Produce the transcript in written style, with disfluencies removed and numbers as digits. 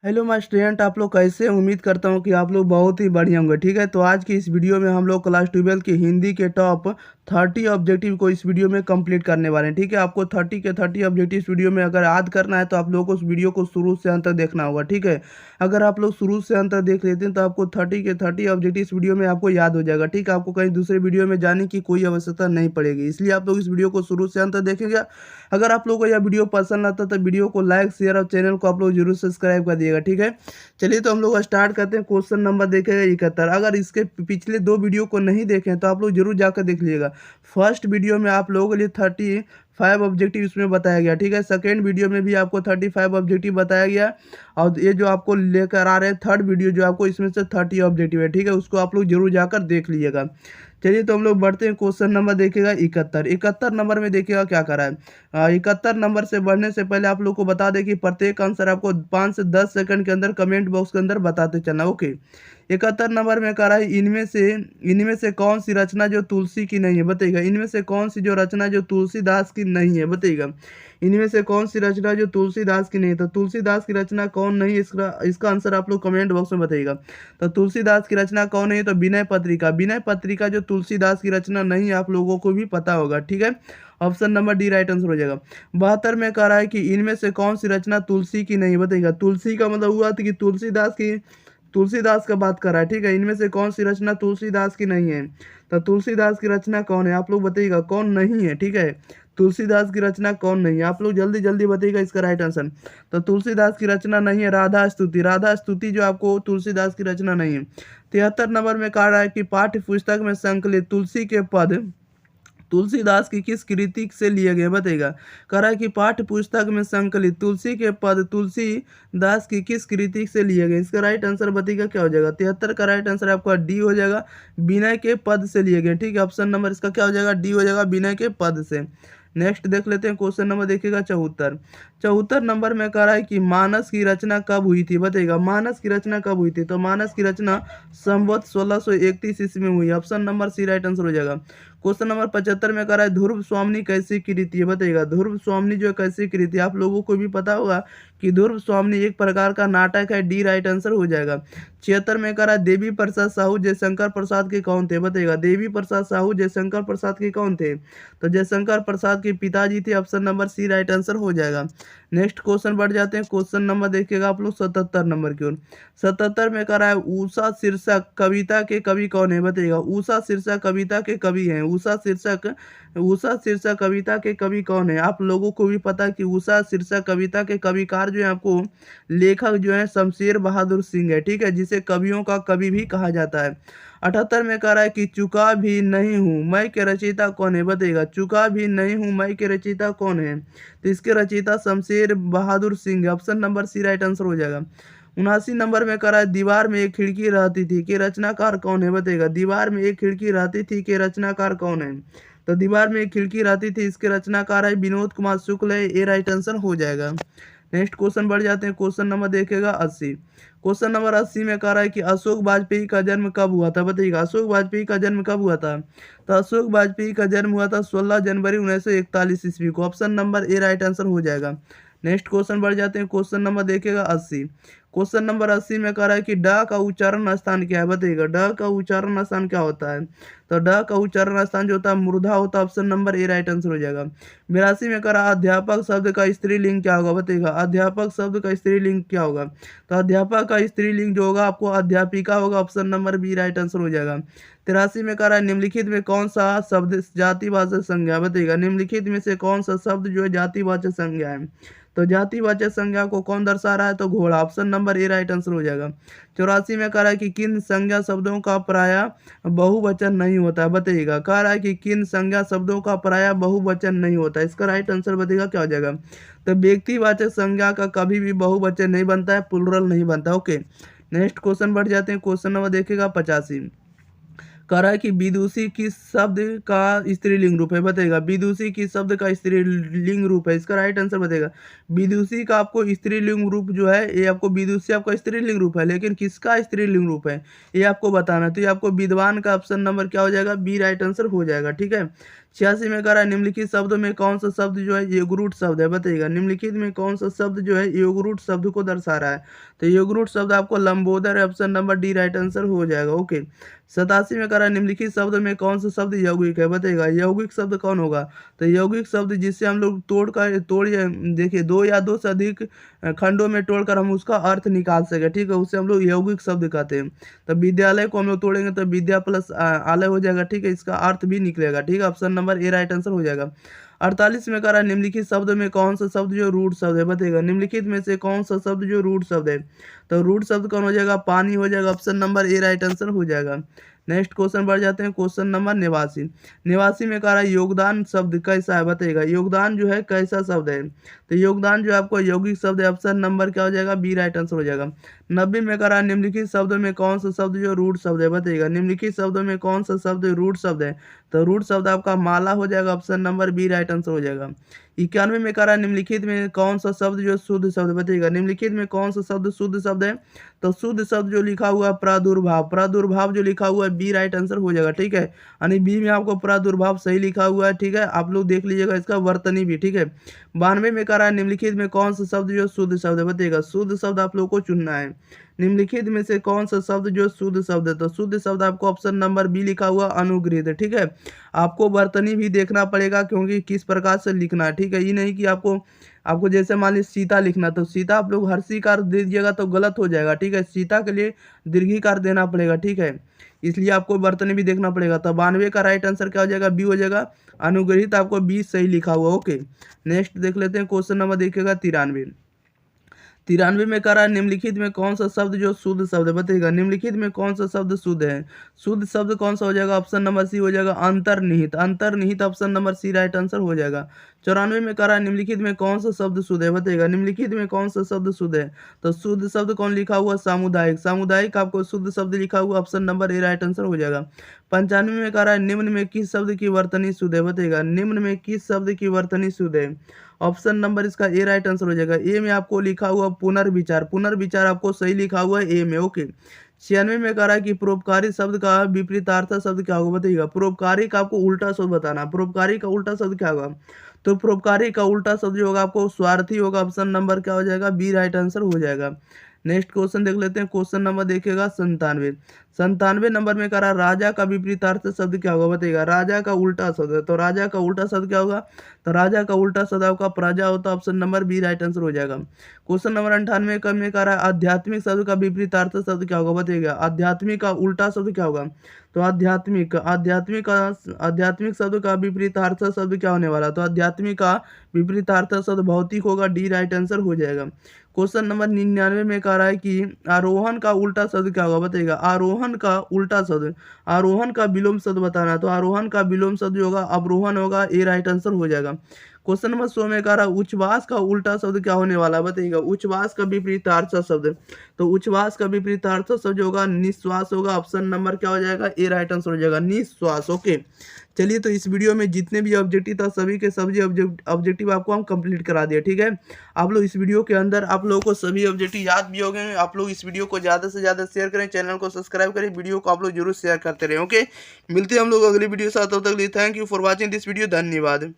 Hello my student, आप लोग कैसे हैं? उम्मीद करता हूँ कि आप लोग बहुत ही बढ़िया होंगे। ठीक है, तो आज की इस वीडियो में हम लोग क्लास 12 की हिंदी के टॉप 30 ऑब्जेक्टिव को इस वीडियो में कंप्लीट करने वाले हैं। ठीक है, आपको 30 के 30 ऑब्जेक्टिव इस वीडियो में अगर याद करना है तो आप लोगों को उस वीडियो को शुरू से अंत तक देखना होगा। ठीक है, अगर आप लोग शुरू से अंत तक देख लेते हैं तो आपको 30 के 30 ऑब्जेक्टिव इस वीडियो में आपको याद हो जाएगा। ठीक है, आपको कहीं दूसरे वीडियो में जाने की कोई आवश्यकता नहीं पड़ेगी, इसलिए आप लोग इस वीडियो को शुरू से अंत तक देखेंगे। अगर आप लोगों को यह वीडियो पसंद आता है तो वीडियो को लाइक, शेयर और चैनल को आप लोग जरूर सब्सक्राइब कर दिएगा। ठीक है, चलिए तो हम लोग स्टार्ट करते हैं। क्वेश्चन नंबर देखेगा 71। अगर इसके पिछले दो वीडियो को नहीं देखें तो आप लोग जरूर जाकर देख लीजिएगा। फर्स्ट वीडियो में आप लोगों के लिए 35 ऑब्जेक्टिव इसमें बताया गया। ठीक है, सेकेंड वीडियो में भी आपको 35 ऑब्जेक्टिव बताया गया, और ये जो आपको लेकर आ रहे हैं थर्ड वीडियो जो आपको इसमें से 30 ऑब्जेक्टिव है। ठीक है, उसको आप लोग जरूर जाकर देख लीजिएगा। चलिए तो हम लोग बढ़ते हैं। क्वेश्चन नंबर देखिएगा 71। 71 नंबर में देखिएगा क्या करा है। 71 नंबर से बढ़ने से पहले आप लोग को बता दें कि प्रत्येक आंसर आपको 5 से 10 सेकंड के अंदर कमेंट बॉक्स के अंदर बताते चलना। ओके, 71 नंबर में कह रहा है इनमें से कौन सी रचना जो तुलसी की नहीं है बताइएगा। इनमें से कौन सी जो रचना जो तुलसीदास की नहीं है बताइएगा। इनमें से कौन सी रचना जो तुलसीदास की नहीं है, तो तुलसीदास की रचना कौन नहीं है, इसका आंसर आप लोग कमेंट बॉक्स में बताइएगा। तो तुलसीदास की रचना कौन नहीं है, तो विनय पत्रिका। विनय पत्रिका जो तुलसीदास की रचना नहीं है, आप लोगों को भी पता होगा। ठीक है, option number D right answer हो जाएगा। 72 में कह रहा है कि इनमें से कौन सी रचना तुलसी की नहीं बताइएगा। तुलसी का मतलब हुआ था कि तुलसीदास का बात कर रहा है। ठीक है, इनमें से कौन सी रचना तुलसीदास की नहीं है, तो तुलसीदास की रचना कौन है आप लोग बताइएगा, कौन नहीं है। ठीक है, तुलसीदास की रचना कौन नहीं है, आप लोग जल्दी जल्दी बताइएगा इसका राइट आंसर। तो तुलसीदास की रचना नहीं है राधा स्तुति। राधा स्तुति जो आपको तुलसीदास की रचना नहीं है। 73 नंबर में कहा रहा है कि पाठ्य पुस्तक में संकलित तुलसी के पद तुलसीदास की किस कृति से लिए गए बताइएगा। कह रहा है कि पाठ्य पुस्तक में संकलित तुलसी के पद तुलसीदास की किस कृति से लिए गए। इसका राइट आंसर बताइएगा क्या हो जाएगा। 73 का राइट आंसर आपका डी हो जाएगा, विनय के पद से लिए गए। ठीक है, ऑप्शन नंबर इसका क्या हो जाएगा, डी हो जाएगा, विनय के पद से। नेक्स्ट देख लेते हैं। क्वेश्चन नंबर देखिएगा 74। 74 नंबर में कह रहा है कि मानस की रचना कब हुई थी बताइएगा। मानस की रचना कब हुई थी, तो मानस की रचना संवत 1631 ईस्वी में हुई। Option number C right answer हो जाएगा। क्वेश्चन नंबर 75 में कह रहा है ध्रुव स्वामिनी कैसी कृति है बताइएगा। ध्रुव स्वामिनी जो कैसी कृति है, आप लोगों को भी पता होगा कि ध्रुव स्वामिनी एक प्रकार का नाटक है। डी राइट आंसर हो जाएगा। 76 में कह रहा है देवी प्रसाद साहू जयशंकर प्रसाद के कौन थे बताइएगा। देवी प्रसाद साहू जयशंकर प्रसाद के कौन थे, तो जयशंकर प्रसाद के पिताजी थे। Option number C right answer हो जाएगा। नेक्स्ट क्वेश्चन बढ़ जाते हैं। क्वेश्चन नंबर देखिएगा आप लोग 77 नंबर की ओर। 77 में कह रहा है उषा शीर्षक कविता के कवि कौन है बताइएगा। उषा शीर्षक कविता के कवि हैं। उषा शीर्षक कविता के कवि कौन है, आप लोगों को भी पता है कि उषा शीर्षक कविता के कविकार जो है आपको लेखक जो है शमशेर बहादुर सिंह है। ठीक है, जिसे कवियों का कवि भी कहा जाता है। 78 में कह रहा है कि चुका भी नहीं हूँ मैं के रचयिता कौन है बताइएगा। चुका भी नहीं हूँ मैं के रचयिता कौन है, तो इसके रचयिता शमशेर बहादुर सिंह है। Option number C right answer हो जाएगा। 79 नंबर में कह रहा है दीवार में एक खिड़की रहती थी के रचनाकार कौन है बताइएगा। दीवार में एक खिड़की रहती थी के रचनाकार कौन है, तो दीवार में एक खिड़की रहती थी, इसके रचनाकार है विनोद कुमार शुक्ल है। ए राइट आंसर हो जाएगा। नेक्स्ट क्वेश्चन बढ़ जाते हैं। क्वेश्चन नंबर देखेगा 80। क्वेश्चन नंबर 80 में कह रहा है कि अशोक वाजपेयी का जन्म कब हुआ था बताइएगा। अशोक वाजपेयी का जन्म कब हुआ था, तो अशोक वाजपेयी का जन्म हुआ था 16 जनवरी 1941 ईस्वी को। Option number A right answer हो जाएगा। नेक्स्ट क्वेश्चन बढ़ जाते हैं। क्वेश्चन नंबर देखेगा 80। क्वेश्चन नंबर 80 में कह रहा है कि ड का उच्चारण स्थान क्या है बताइएगा। ड का उच्चारण स्थान क्या होता है, तो ड का उच्चारण स्थान जो होता है मूर्धा होता है। Option number A right answer हो जाएगा। 82 में कह रहा है अध्यापक शब्द का स्त्रीलिंग क्या होगा बताइएगा। अध्यापक शब्द का स्त्रीलिंग क्या होगा, तो अध्यापक का स्त्रीलिंग जो होगा आपको अध्यापिका होगा। Option number B right answer हो जाएगा। 83 में कह रहा है निम्नलिखित में कौन सा शब्द जातिवाचक संज्ञा बताइएगा। निम्नलिखित में से कौन सा शब्द जो है जातिवाचक संज्ञा है, तो जातिवाचक संज्ञा को कौन दर्शा रहा है, तो घोड़ा। Option number A right answer हो जाएगा। 84 में कह रहा है कि किन संज्ञा शब्दों का प्राय बहुवचन नहीं होता है बताइएगा। कह रहा है कि किन संज्ञा शब्दों का प्राय बहुवचन नहीं होता है, इसका राइट आंसर बताइएगा क्या हो जाएगा। तो व्यक्तिवाचक संज्ञा का कभी भी बहुवचन नहीं बनता है, प्लुरल नहीं बनता। ओके, नेक्स्ट क्वेश्चन बढ़ जाते हैं। क्वेश्चन नंबर देखिएगा 85। कह रहा है कि विदुषी किस शब्द का स्त्रीलिंग रूप है बताइएगा। विदुषी किस शब्द का स्त्रीलिंग रूप है, इसका राइट आंसर बताइएगा। विदुषी का आपको स्त्रीलिंग रूप जो है ये आपको विदुषी आपका स्त्रीलिंग रूप है, लेकिन किसका स्त्रीलिंग रूप है ये आपको बताना है। तो ये आपको विद्वान का ऑप्शन नंबर क्या हो जाएगा, बी राइट आंसर हो जाएगा। ठीक है, 86 में कह रहा है निम्नलिखित शब्दों में कौन सा शब्द जो है योगरूट शब्द है, बताइएगा निम्नलिखित में कौन सा शब्द जो है योगरूट शब्द को दर्शा रहा है। तो योगरूट शब्द आपको लंबोदर है, option number D right answer हो जाएगा। ओके। 87 में कह रहा है निम्नलिखित शब्द में कौन सा शब्द यौगिक है, बताइएगा यौगिक शब्द कौन होगा। तो यौगिक शब्द जिससे हम लोग देखिए दो या दो से अधिक खंडों में तोड़कर हम उसका अर्थ निकाल सके, ठीक है, उसे हम लोग यौगिक शब्द कहते हैं। तो विद्यालय को हम लोग तोड़ेंगे तो विद्या प्लस आलय हो जाएगा, ठीक है, इसका अर्थ भी निकलेगा, ठीक है, option number A right answer हो जाएगा। 48 में कह रहा है निम्नलिखित शब्द में कौन सा शब्द जो रूट शब्द है, बताइएगा निम्नलिखित में से कौन सा शब्द जो रूट शब्द है। तो रूट शब्द कौन हो जाएगा, पानी हो जाएगा, option number A right answer हो जाएगा। नेक्स्ट क्वेश्चन बढ़ जाते हैं, क्वेश्चन नंबर 89। 89 में कह रहा है योगदान शब्द कैसा है, बताइएगा योगदान जो है कैसा शब्द है। तो योगदान जो है आपको यौगिक शब्द है, ऑप्शन नंबर क्या हो जाएगा, बी राइट आंसर हो जाएगा। 90 में कह रहा है निम्नलिखित शब्दों में कौन सा शब्द जो रूट शब्द है, बताइएगा निम्नलिखित शब्दों में कौन सा शब्द रूट शब्द है। तो रूट शब्द आपका माला हो जाएगा, option number B right answer हो जाएगा। 91 में कह रहा है निम्नलिखित में कौन सा शब्द जो शुद्ध शब्द, बताइएगा निम्नलिखित में कौन सा शब्द शुद्ध शब्द है। तो शुद्ध शब्द जो लिखा हुआ है प्रादुर्भाव, प्रादुर्भाव जो लिखा हुआ है बी राइट आंसर हो जाएगा, ठीक है, यानी बी में आपको प्रादुर्भाव सही लिखा हुआ है, ठीक है, आप लोग देख लीजिएगा इसका वर्तनी भी, ठीक है। 92 में कह रहा है निम्नलिखित में कौन सा शब्द जो शुद्ध शब्द है, बताइएगा शुद्ध शब्द आप लोग को चुनना है। निम्नलिखित में से कौन सा शब्द जो शुद्ध शब्द है। तो शुद्ध शब्द आपको ऑप्शन नंबर बी लिखा हुआ अनुग्रहित है, ठीक है। आपको वर्तनी भी देखना पड़ेगा क्योंकि किस प्रकार से लिखना है, ठीक है, ये नहीं कि आपको आपको जैसे मान लीजिए सीता लिखना, तो सीता आप लोग हर्षीकार दे दीजिएगा तो गलत हो जाएगा, ठीक है, सीता के लिए दीर्घीकार देना पड़ेगा, ठीक है, इसलिए आपको वर्तनी भी देखना पड़ेगा। तो 92 का राइट आंसर क्या हो जाएगा, बी हो जाएगा, अनुग्रहित आपको बी सही लिखा हुआ। ओके, नेक्स्ट देख लेते हैं, क्वेश्चन नंबर देखिएगा 93। 93 में कह रहा है निम्नलिखित में कौन सा शब्द जो शुद्ध शब्द है, बताइएगा निम्नलिखित में कौन सा शब्द शुद्ध है। शुद्ध शब्द कौन सा हो जाएगा, ऑप्शन नंबर सी हो जाएगा अंतर्निहित, अंतर्निहित option number C right answer हो जाएगा। 94 में कह रहा है निम्नलिखित में कौन सा शब्द शुद्ध है, बताइएगा निम्नलिखित में कौन सा शब्द शुद्ध है। तो शुद्ध शब्द कौन लिखा हुआ, सामुदायिक, सामुदायिक आपको शुद्ध शब्द लिखा हुआ, option number A right answer हो जाएगा। 95 में कह रहा है निम्न में किस शब्द की वर्तनी शुद्ध है, बताइएगा निम्न में किस शब्द की वर्तनी शुद्ध है। ऑप्शन नंबर इसका ए राइट आंसर हो जाएगा। ए में आपको लिखा हुआ पुनर्विचार, पुनर्विचार आपको सही लिखा हुआ है ए में। ओके, 96 में कह रहा है कि परोपकारी शब्द का विपरीतार्थ शब्द क्या होगा, बताइएगा परोपकारी का आपको उल्टा शब्द बताना, परोपकारी का उल्टा शब्द क्या होगा। तो परोपकारी का उल्टा शब्द जो होगा आपको स्वार्थी होगा, ऑप्शन नंबर क्या हो जाएगा, बी राइट आंसर हो जाएगा। नेक्स्ट क्वेश्चन देख लेते हैं, क्वेश्चन नंबर देखिएगा 97। 97 नंबर में कह रहा है राजा का विपरीतार्थ शब्द क्या होगा, बताइएगा राजा का उल्टा शब्द है, तो राजा का उल्टा शब्द क्या होगा। तो राजा का उल्टा शब्द आपका प्रजा होता है, option number B right answer हो जाएगा। क्वेश्चन नंबर 98 में कह रहा है आध्यात्मिक शब्द का विपरीतार्थ शब्द क्या होगा, बताइएगा आध्यात्मिक का उल्टा शब्द क्या होगा। तो आध्यात्मिक आध्यात्मिक शब्द का विपरीतार्थ शब्द क्या होने वाला, तो आध्यात्मिक का विपरीतार्थ शब्द भौतिक होगा, डी राइट आंसर हो जाएगा। क्वेश्चन नंबर 99 में कह रहा है कि आरोहण का उल्टा शब्द क्या होगा, बताइएगा आरोहण का उल्टा शब्द, आरोहण का विलोम शब्द बताना है। तो आरोहण का विलोम शब्द जो होगा अवरोहण होगा, ए राइट आंसर हो जाएगा। क्वेश्चन नंबर 100 में कह रहा है उच्छ्वास का उल्टा शब्द क्या होने वाला है, बताइएगा उच्छ्वास का विपरीतार्थ शब्द। तो उच्छ्वास का विपरीतार्थ शब्द जो होगा निश्वास होगा, ऑप्शन नंबर क्या हो जाएगा, ए राइट आंसर हो जाएगा, निश्वास। ओके, चलिए तो इस वीडियो में जितने भी ऑब्जेक्टिव था सभी के सभी ऑब्जेक्टिव आपको हम कंप्लीट करा दिए, ठीक है। आप लोग इस वीडियो के अंदर आप लोगों को सभी ऑब्जेक्टिव याद भी हो गए। आप लोग इस वीडियो को ज़्यादा से ज़्यादा शेयर करें, चैनल को सब्सक्राइब करें, वीडियो को आप लोग जरूर शेयर करते रहें। ओके, मिलते हैं हम लोग अगली वीडियो के साथ, तब तक के लिए thank you for watching this video, धन्यवाद।